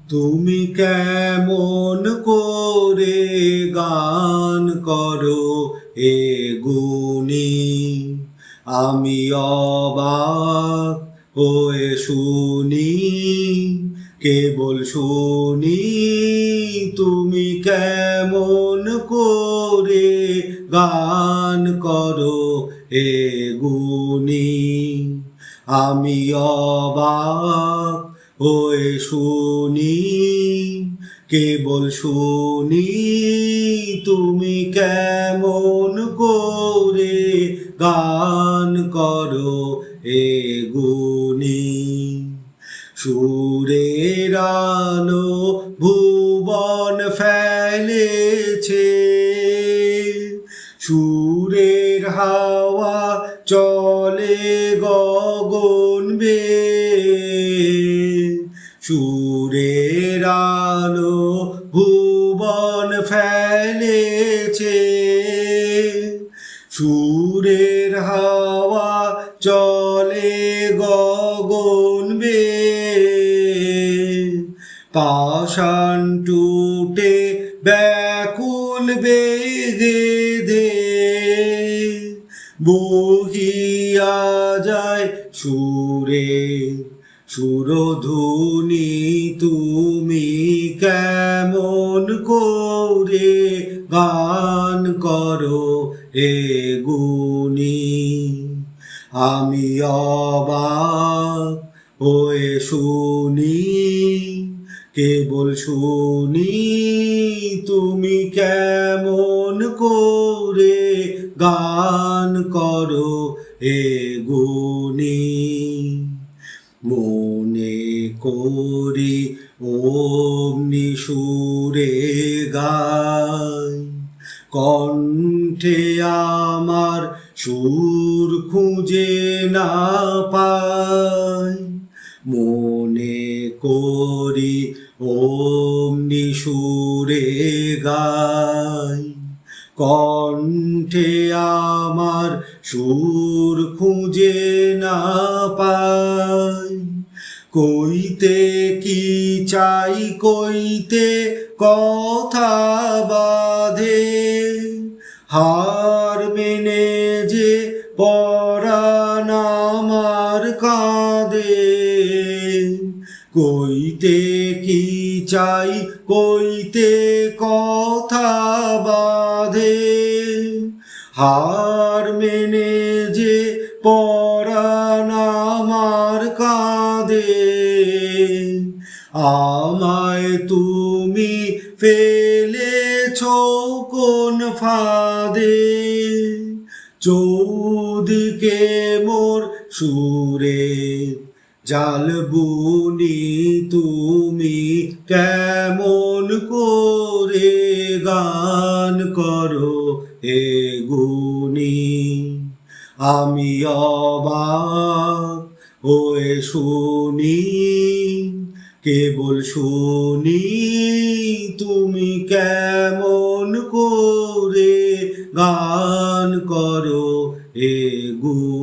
তুমি কেমন করে গান করো এ গুণী, আমি অবাক হয়ে শুনি, কেবল শুনি। তুমি কেমন করে গান করো এ গুণী, আমি অবাক হয়ে শুনি, কেবল শুনি। তুমি কেমন করে গান করো এ গুণী। সুরের আলো ভুবন ফেলেছে, সুরের হাওয়া চলে গগন বেয়ে। সুরের আলো ভুবন ফেলেছে, সুরের হাওয়া চলে গগন বেয়ে। পাষাণ টুটে ব্যাকুল বেগে দে, বহিয়া যায় সুরে সুরধুনী। তুমি কেমন করে গান করো এ গুণী, আমি অবাক হয়ে শুনি, কেবল শুনি। তুমি কেমন করে গান করো এ গুণী। মনে করি অমনি সুরে গাই, কণ্ঠে আমার সুর খুঁজে না পাই। মনে করি অমনি সুরে গাই, কণ্ঠে আমার সুর খুঁজে না পাই। কইতে কি চাই, কইতে কথা বাঁধে, হার মেনে যে পরাণ আমার কাঁদে। কইতে কি চাই, কইতে কথা বাঁধে, হার মেনে যে পরাণ আমার কাঁদে। আমায় তুমি ফেলেছ কোন ফাঁদে, চৌদিকে মোর সুরে জাল বুনি। তুমি কেমন করে গান করো এ গুণী, আমি অবাক হয়ে শুনি, কেবল শুনি। তুমি কেমন করে গান করো এ গুণী।